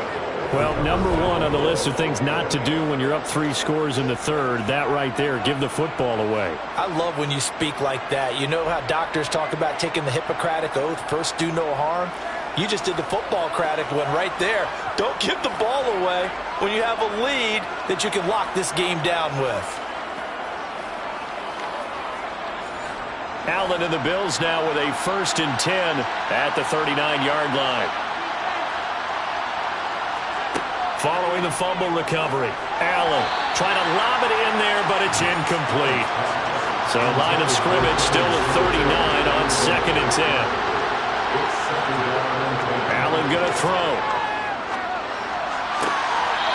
Speaker 1: Well, number one on the list of things not to do when you're up 3 scores in the third, that right there, give the football away.
Speaker 2: I love when you speak like that. You know how doctors talk about taking the Hippocratic Oath, first do no harm? You just did the football-cratic one right there. Don't give the ball away when you have a lead that you can lock this game down with.
Speaker 4: Allen and the Bills now with a 1st and 10 at the 39-yard line. Following the fumble recovery, Allen trying to lob it in there, but it's incomplete. So line of scrimmage still at 39 on 2nd and 10. Allen going to throw.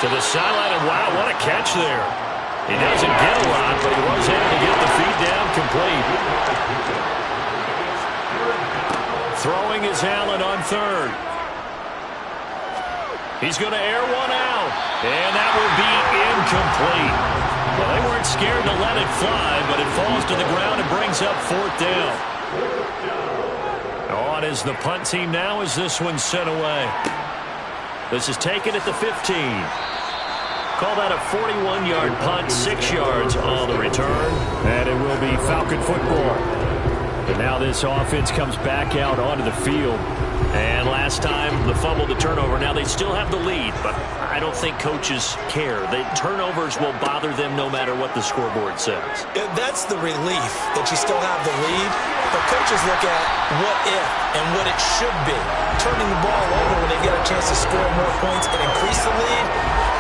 Speaker 4: To the sideline, and wow, what a catch there. He doesn't get a lot, but he was able to get the feet down complete. Throwing is Allen on 3rd. He's going to air one out, and that will be incomplete. Well, they weren't scared to let it fly, but it falls to the ground and brings up 4th down. On is the punt team now as this one's sent away. This is taken at the 15. Call that a 41-yard punt, 6 yards on the return.
Speaker 1: And it will be Falcon football. But now this offense comes back out onto the field.
Speaker 4: And last time, the fumble, the turnover. Now they still have the lead, but I don't think coaches care. The turnovers will bother them no matter what the scoreboard says.
Speaker 2: That's the relief that you still have the lead. But coaches look at what if and what it should be. Turning the ball over when they get a chance to score more points and increase the lead,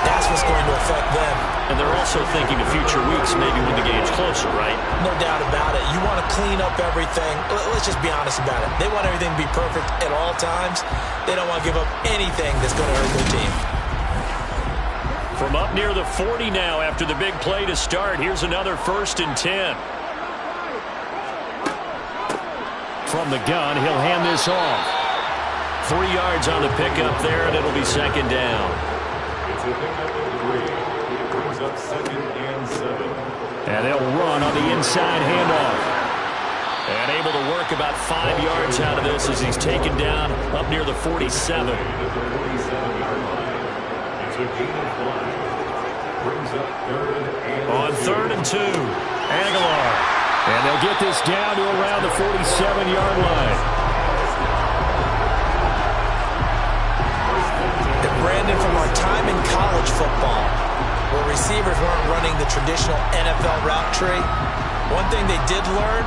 Speaker 2: that's what's going to affect them.
Speaker 4: And they're also thinking of future weeks, maybe when the game's closer, right?
Speaker 2: No doubt about it. You want to clean up everything. Let's just be honest about it. They want everything to be perfect at all times. They don't want to give up anything that's going to hurt their team.
Speaker 4: From up near the 40 now after the big play to start, here's another 1st and 10.
Speaker 1: From the gun, he'll hand this off.
Speaker 4: 3 yards on the pickup there, and it'll be 2nd down.
Speaker 6: It's a pickup of 3. Brings up 2nd and 7.
Speaker 1: And they'll run on the inside handoff.
Speaker 4: And able to work about 5 yards out of this as he's taken down up near the 47.
Speaker 6: It's a gain of 1. Brings up 3rd and
Speaker 4: On 3rd and 2, Aguilar.
Speaker 1: And they'll get this down to around the 47-yard line.
Speaker 2: And Brandon, from our time in college football, where receivers weren't running the traditional NFL route tree, one thing they did learn,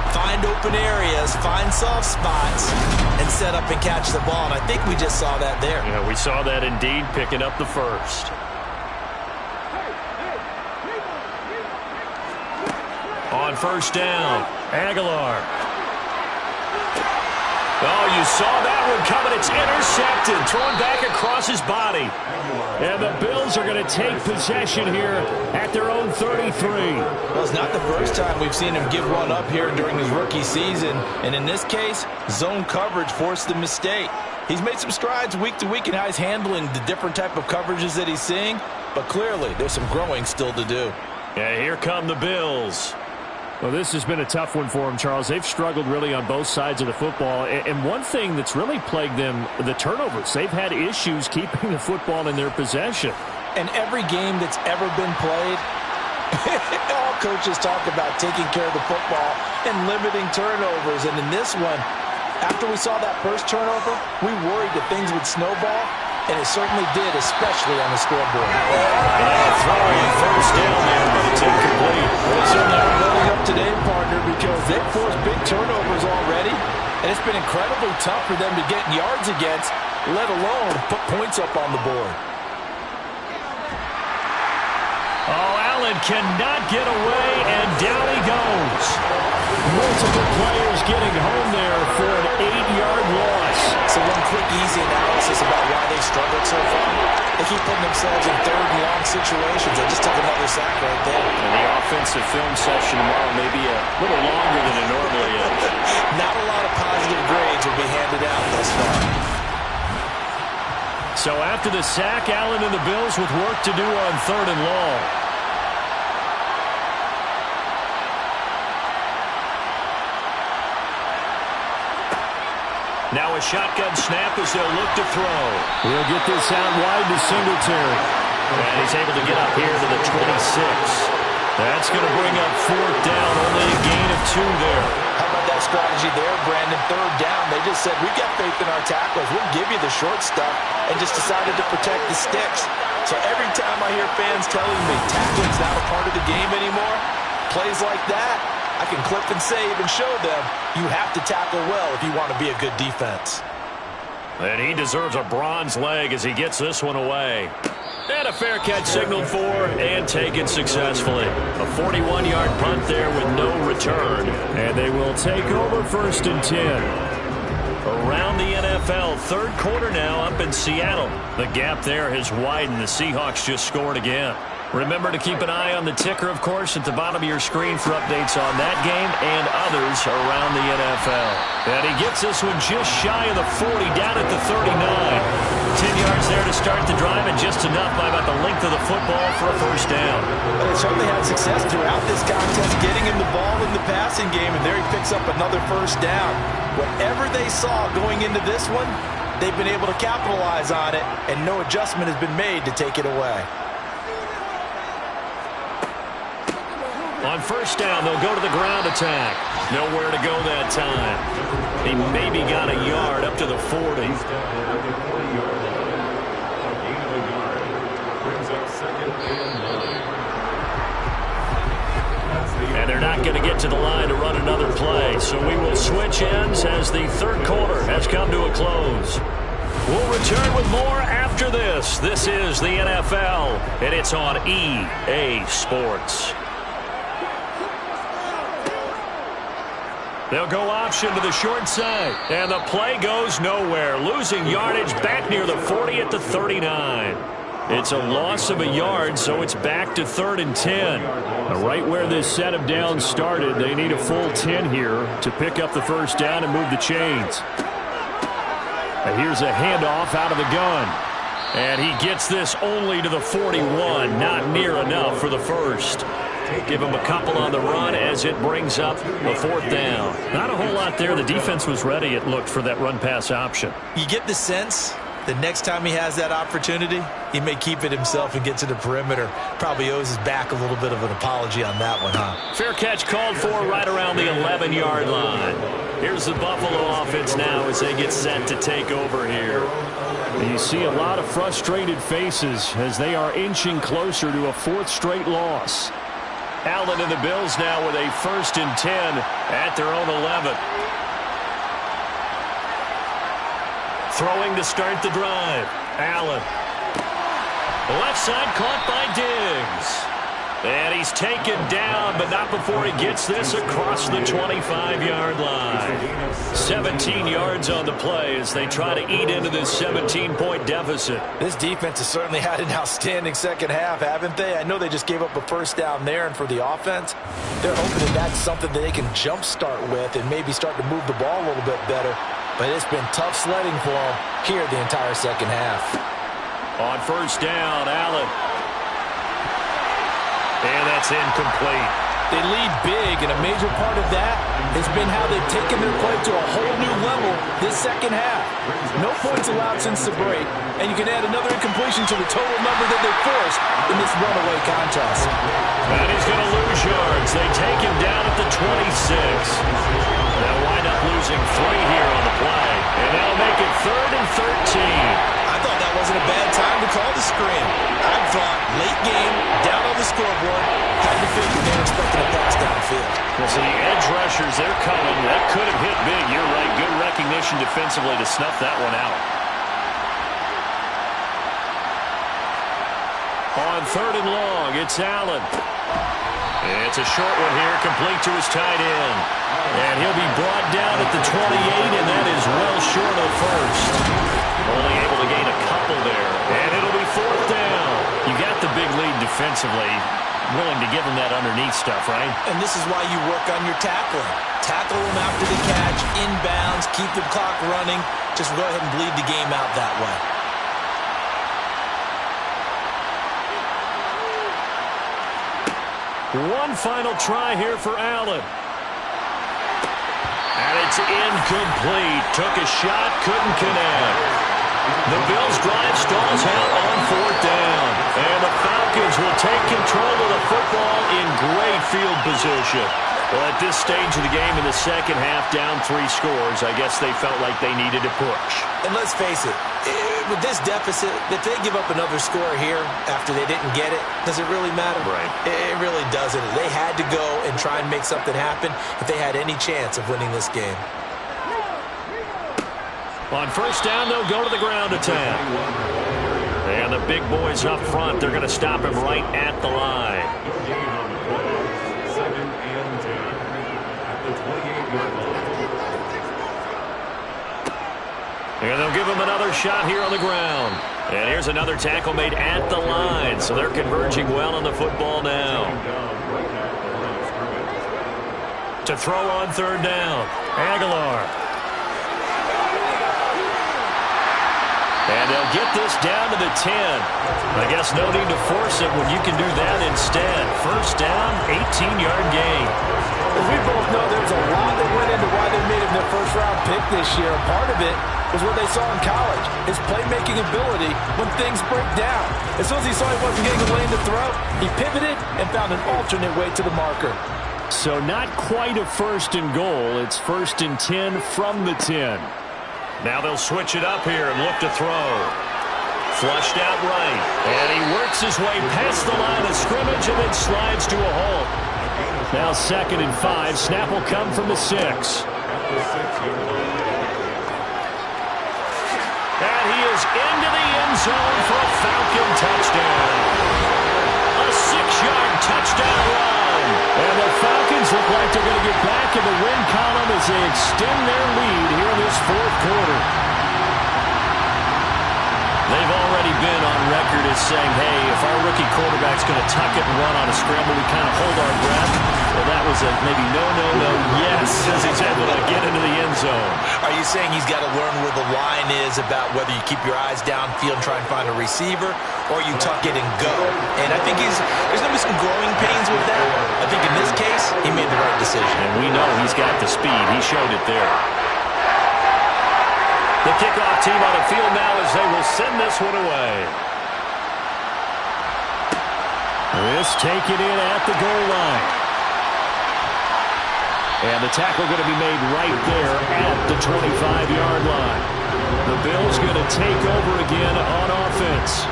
Speaker 2: find open areas, find soft spots, and set up and catch the ball. And I think we just saw that there.
Speaker 4: Yeah, we saw that indeed, picking up the 1st. On 1st down, Aguilar. Oh, you saw that one coming. It's intercepted, thrown back across his body.
Speaker 1: And the Bills are going to take possession here at their own 33.
Speaker 2: Well, it's not the first time we've seen him give one up here during his rookie season. And in this case, zone coverage forced the mistake. He's made some strides week to week in how he's handling the different type of coverages that he's seeing. But clearly, there's some growing still to do.
Speaker 4: Yeah, here come the Bills.
Speaker 1: Well, this has been a tough one for them, Charles. They've struggled really on both sides of the football. And one thing that's really plagued them, the turnovers. They've had issues keeping the football in their possession.
Speaker 2: And every game that's ever been played, all coaches talk about taking care of the football and limiting turnovers. And in this one, after we saw that first turnover, we worried that things would snowball. And it certainly did, especially on the scoreboard.
Speaker 4: And throwing 1st down there, but it's incomplete.
Speaker 2: They certainly are building up today, partner, because they've forced big turnovers already. And it's been incredibly tough for them to get yards against, let alone put points up on the board.
Speaker 4: Oh, Allen cannot get away, and down he goes.
Speaker 1: Multiple players getting home there for an 8-yard loss.
Speaker 2: So one quick, easy analysis about why they struggled so far. They keep putting themselves in third and long situations. They just took another sack right there.
Speaker 4: And the offensive film session tomorrow may be a little longer than it normally is.
Speaker 2: Not a lot of positive grades will be handed out thus far.
Speaker 4: So after the sack, Allen and the Bills with work to do on 3rd and long. Now a shotgun snap as they'll look to throw.
Speaker 1: He'll get this out wide to Singletary.
Speaker 4: And he's able to get up here to the 26. That's going to bring up 4th down, only a gain of 2 there.
Speaker 2: How about that strategy there, Brandon? 3rd down. They just said, we've got faith in our tacklers. We'll give you the short stuff, and just decided to protect the sticks. So every time I hear fans telling me tackling's not a part of the game anymore, plays like that, I can clip and save and show them you have to tackle well if you want to be a good defense.
Speaker 4: And he deserves a bronze leg as he gets this one away. And a fair catch signaled for and taken successfully. A 41-yard punt there with no return.
Speaker 1: And they will take over 1st and 10.
Speaker 4: Around the NFL, 3rd quarter now up in Seattle. The gap there has widened. The Seahawks just scored again. Remember to keep an eye on the ticker, of course, at the bottom of your screen for updates on that game and others around the NFL. And he gets this one just shy of the 40, down at the 39. 10 yards there to start the drive, and just enough by about the length of the football for a 1st down.
Speaker 2: But they certainly had success throughout this contest, getting him the ball in the passing game, and there he picks up another 1st down. Whatever they saw going into this one, they've been able to capitalize on it, and no adjustment has been made to take it away.
Speaker 4: On 1st down, they'll go to the ground attack. Nowhere to go that time. He maybe got a yard up to the 40. And they're not going to get to the line to run another play. So we will switch ends as the 3rd quarter has come to a close. We'll return with more after this. This is the NFL, and it's on EA Sports. They'll go option to the short side, and the play goes nowhere. Losing yardage back near the 40 at the 39. It's a loss of a yard, so it's back to 3rd and 10.
Speaker 1: Right where this set of downs started, they need a full 10 here to pick up the 1st down and move the chains. And here's a handoff out of the gun.
Speaker 4: And he gets this only to the 41, not near enough for the 1st. Give him a couple on the run as it brings up the 4th down. Not a whole lot there. The defense was ready, it looked, for that run-pass option.
Speaker 2: You get the sense the next time he has that opportunity, he may keep it himself and get to the perimeter. Probably owes his back a little bit of an apology on that one, huh?
Speaker 4: Fair catch called for right around the 11-yard line. Here's the Buffalo offense now as they get set to take over here.
Speaker 1: You see a lot of frustrated faces as they are inching closer to a 4th straight loss.
Speaker 4: Allen and the Bills now with a 1st and 10 at their own 11. Throwing to start the drive. Allen. Left side caught by Diggs. And he's taken down, but not before he gets this across the 25-yard line. 17 yards on the play as they try to eat into this 17-point deficit.
Speaker 2: This defense has certainly had an outstanding second half, haven't they? I know they just gave up a 1st down there, and for the offense, they're hoping that that's something that they can jumpstart with and maybe start to move the ball a little bit better. But it's been tough sledding for them here the entire second half.
Speaker 4: On 1st down, Allen. And that's incomplete.
Speaker 2: They lead big, and a major part of that has been how they've taken their play to a whole new level this second half. No points allowed since the break, and you can add another incompletion to the total number that they forced in this runaway contest.
Speaker 4: And he's going to lose yards. They take him down at the 26. They'll wind up losing 3 here on the play, and they'll make it 3rd and 13.
Speaker 2: I thought that wasn't a bad time to call the screen. I thought late game, down on the scoreboard, had to figure they were expecting a pass downfield.
Speaker 4: Well, so the edge rushers, they're coming. That could have hit big. You're right. Good recognition defensively to snuff that one out. On 3rd and long, it's Allen. It's a short one here, complete to his tight end. And he'll be brought down at the 28, and that is well short of first. Only able to gain a couple there. And it'll be fourth down. You got the big lead defensively. Willing to give him that underneath stuff, right?
Speaker 2: And this is why you work on your tackling. Tackle him after the catch, inbounds, keep the clock running. Just go ahead and bleed the game out that way.
Speaker 4: One final try here for Allen. And it's incomplete. Took a shot, couldn't connect. The Bills' drive stalls out on fourth down. And the Falcons will take control of the football in great field position. Well, at this stage of the game in the second half, down 3 scores, I guess they felt like they needed to push.
Speaker 2: And let's face it, with this deficit, if they give up another score here after they didn't get it, does it really matter?
Speaker 4: Right.
Speaker 2: It really doesn't. They had to go and try and make something happen if they had any chance of winning this game.
Speaker 4: On first down, they'll go to the ground attack. And the big boys up front, they're going to stop him right at the line.
Speaker 6: Second and 10 at the 28-yard line.
Speaker 4: And they'll give him another shot here on the ground. And here's another tackle made at the line. So they're converging well on the football now. To throw on third down, Aguilar. And they'll get this down to the 10. I guess no need to force it when you can do that instead. First down, 18-yard gain.
Speaker 2: As we both know, there's a lot that went into why they made him their first-round pick this year. Part of it was what they saw in college, his playmaking ability when things break down. As soon as he saw he wasn't getting a lane to throw, he pivoted and found an alternate way to the marker.
Speaker 4: So not quite a first and goal. It's first and 10 from the 10. Now they'll switch it up here and look to throw. Flushed out right. And he works his way past the line of scrimmage and then slides to a halt. Now second and 5. Snap will come from the 6. And he is into the end zone for a Falcon touchdown. A 6-yard touchdown run. And the Falcons look like they're going to get back in the win column as they extend their lead here in this fourth quarter. They've already been on record as saying, hey, if our rookie quarterback's going to tuck it and run on a scramble, we kind of hold our breath. Well, that was a maybe no, yes, as he's able to get into the end zone.
Speaker 2: Are you saying he's got to learn where the line is about whether you keep your eyes downfield and try and find a receiver, or you tuck it and go? And I think there's going to be some growing pains with that. I think in this case, he made the right decision.
Speaker 4: And we know he's got the speed. He showed it there. The kickoff team on the field now as they will send this one away. This taken in at the goal line. And the tackle going to be made right there at the 25-yard line. The Bills going to take over again on offense.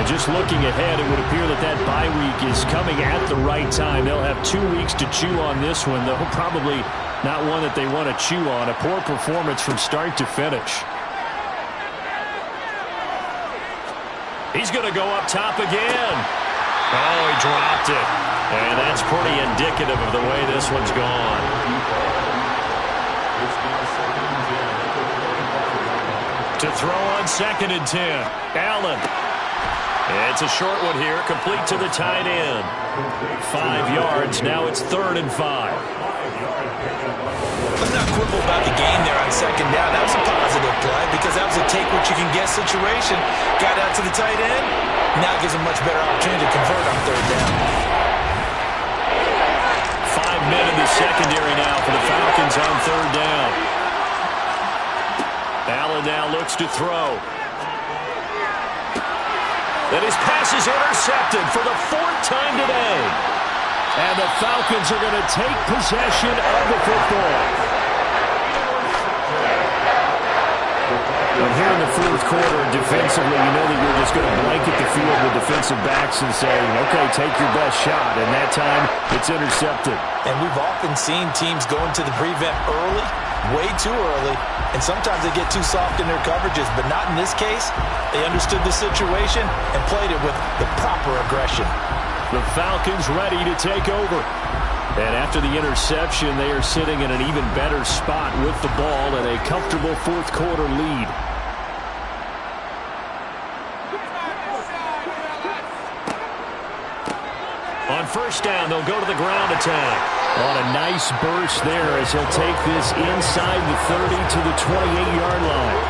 Speaker 4: And just looking ahead, it would appear that that bye week is coming at the right time. They'll have 2 weeks to chew on this one, though probably not one that they want to chew on. A poor performance from start to finish. He's going to go up top again. Oh, he dropped it. And that's pretty indicative of the way this one's gone. To throw on second and 10. Allen. It's a short one here, complete to the tight end. 5 yards, now it's third and 5.
Speaker 2: Let's not quibble about the game there on second down. That was a positive play because that was a take-what-you-can-get situation. Got out to the tight end. Now gives him much better opportunity to convert on third down.
Speaker 4: 5 men in the secondary now for the Falcons on third down. Allen now looks to throw. And his pass is intercepted for the 4th time today. And the Falcons are going to take possession of the football. And here in the fourth quarter, defensively, you know that you're just going to blanket the field with defensive backs and say, okay, take your best shot. And that time, it's intercepted.
Speaker 2: And we've often seen teams go into the prevent early, way too early, and sometimes they get too soft in their coverages, but not in this case. They understood the situation and played it with the proper aggression.
Speaker 1: The Falcons ready to take over. And after the interception, they are sitting in an even better spot with the ball and a comfortable fourth quarter lead. On first down, they'll go to the ground attack. On a nice burst there as he'll take this inside the 30 to the 28-yard line.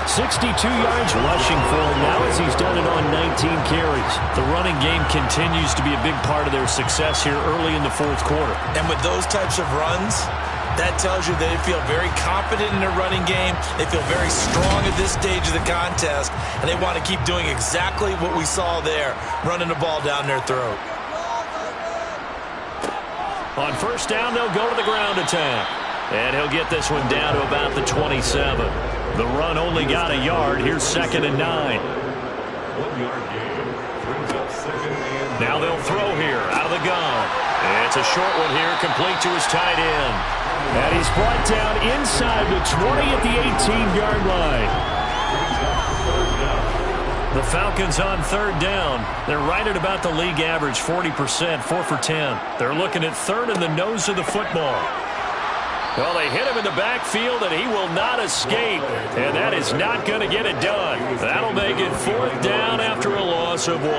Speaker 1: 62 yards rushing for him now as he's done it on 19 carries.
Speaker 4: The running game continues to be a big part of their success here early in the fourth quarter.
Speaker 2: And with those types of runs, that tells you they feel very confident in their running game. They feel very strong at this stage of the contest, and they want to keep doing exactly what we saw there, running the ball down their throat.
Speaker 4: On first down, they'll go to the ground attack. And he'll get this one down to about the 27. The run only got a yard. Here's 2nd and 9.
Speaker 6: 1 yard gain. Brings up 2nd and 9.
Speaker 4: Now they'll throw here out of the gun. It's a short one here, complete to his tight end.
Speaker 1: And he's brought down inside the 20 at the 18-yard line.
Speaker 4: The Falcons on third down. They're right at about the league average, 40%, 4 for 10. They're looking at third in the nose of the football. Well, they hit him in the backfield, and he will not escape. And that is not going to get it done. That'll make it 4th down after a loss of 1.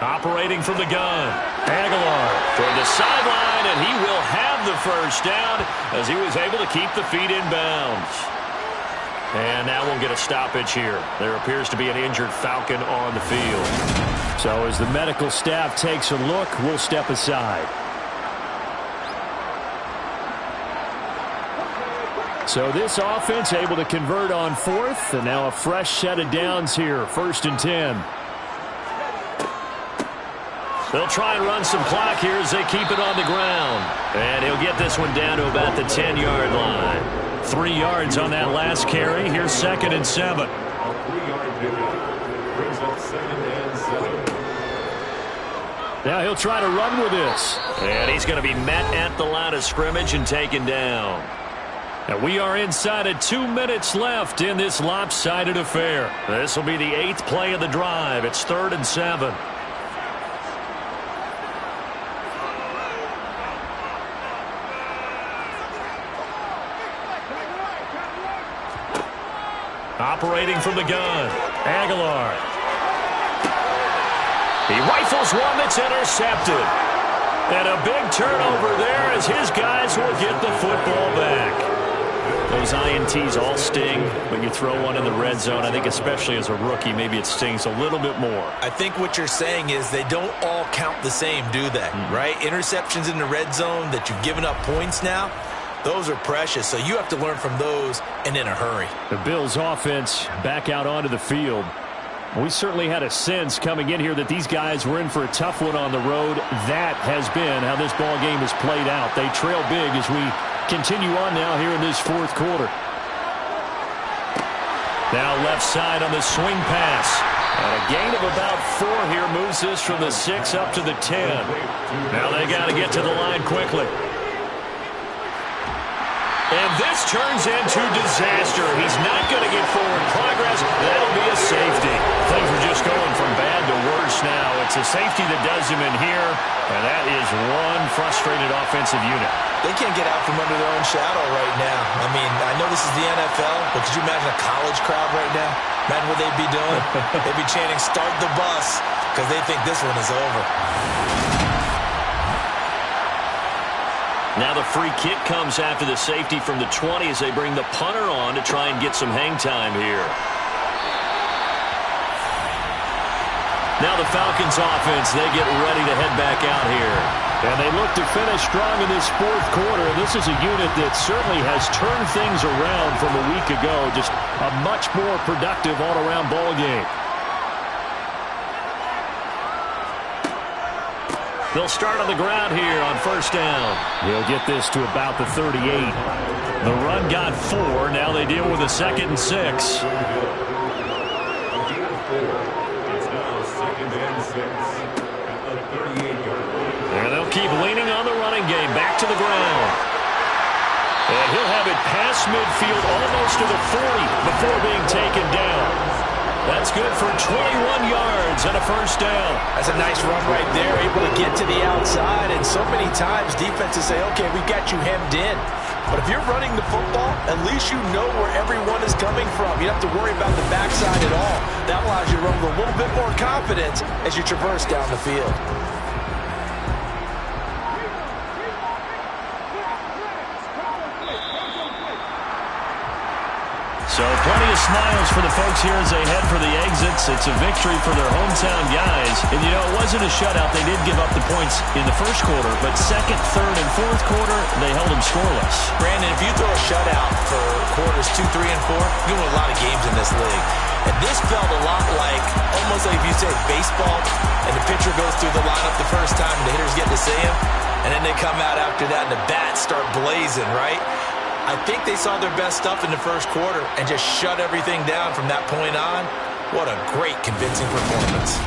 Speaker 4: Operating from the gun, Aguilar toward the sideline, and he will have the first down as he was able to keep the feet in bounds. And now we'll get a stoppage here. There appears to be an injured Falcon on the field.
Speaker 1: So as the medical staff takes a look, we'll step aside. So this offense able to convert on 4th, and now a fresh set of downs here, 1st and 10.
Speaker 4: They'll try and run some clock here as they keep it on the ground. And he'll get this one down to about the 10-yard line. 3 yards on that last carry. Here's 2nd and 7.
Speaker 6: A 3-yard pickup. Brings up 2nd and 7.
Speaker 1: Now he'll try to run with this.
Speaker 4: And he's going to be met at the line of scrimmage and taken down.
Speaker 1: And we are inside of 2 minutes left in this lopsided affair.
Speaker 4: This will be the 8th play of the drive. It's 3rd and 7. Operating from the gun, Aguilar. He rifles one that's intercepted. And a big turnover there as his guys will get the football back.
Speaker 1: Those INTs all sting, but you throw one in the red zone. I think especially as a rookie, maybe it stings a little bit more.
Speaker 2: I think what you're saying is they don't all count the same, do they? Right? Interceptions in the red zone that you've given up points now, those are precious. So you have to learn from those and in a hurry.
Speaker 1: The Bills offense back out onto the field. We certainly had a sense coming in here that these guys were in for a tough one on the road. That has been how this ball game has played out. They trail big as we continue on now here in this fourth quarter.
Speaker 4: Now left side on the swing pass. And a gain of about 4 here moves this from the 6 up to the 10. Now they got to get to the line quickly. And this turns into disaster. He's not going to get forward progress. That'll be a safety. Things are just going from bad to worse now. It's a safety that does him in here, and that is one frustrated offensive unit.
Speaker 2: They can't get out from under their own shadow right now. I mean, I know this is the NFL, but could you imagine a college crowd right now? Imagine what they'd be doing. They'd be chanting, "Start the bus," because they think this one is over.
Speaker 4: Now the free kick comes after the safety from the 20 as they bring the punter on to try and get some hang time here. Now the Falcons offense, they get ready to head back out here.
Speaker 1: And they look to finish strong in this fourth quarter. This is a unit that certainly has turned things around from a week ago. Just a much more productive all-around ball game.
Speaker 4: They'll start on the ground here on first down.
Speaker 1: He'll get this to about the 38.
Speaker 4: The run got 4. Now they deal with a 2nd and 6.
Speaker 6: It's now 2nd and 6 at the 38-yard line.
Speaker 4: And they'll keep leaning on the running game. Back to the ground. And he'll have it past midfield almost to the 40 before being taken down. That's good for 21 yards and a first down.
Speaker 2: That's a nice run right there, able to get to the outside. And so many times defenses say, okay, we've got you hemmed in. But if you're running the football, at least you know where everyone is coming from. You don't have to worry about the backside at all. That allows you to run with a little bit more confidence as you traverse down the field.
Speaker 4: So plenty of smiles for the folks here as they head for the exits. It's a victory for their hometown guys. And, you know, it wasn't a shutout. They did give up the points in the first quarter, but second, third, and fourth quarter, they held them scoreless.
Speaker 2: Brandon, if you throw a shutout for quarters 2, 3, and 4, you win a lot of games in this league. And this felt a lot like, almost like if you say baseball, and the pitcher goes through the lineup the first time, and the hitters get to see him, and then they come out after that, and the bats start blazing, right? I think they saw their best stuff in the first quarter and just shut everything down from that point on. What a great, convincing performance.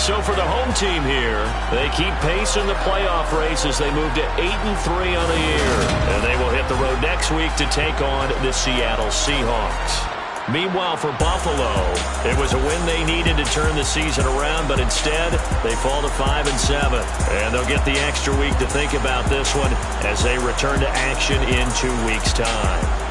Speaker 4: So for the home team here, they keep pace in the playoff race as they move to 8-3 on the year. And they will hit the road next week to take on the Seattle Seahawks. Meanwhile, for Buffalo, it was a win they needed to turn the season around, but instead, they fall to 5-7. And they'll get the extra week to think about this one as they return to action in 2 weeks' time.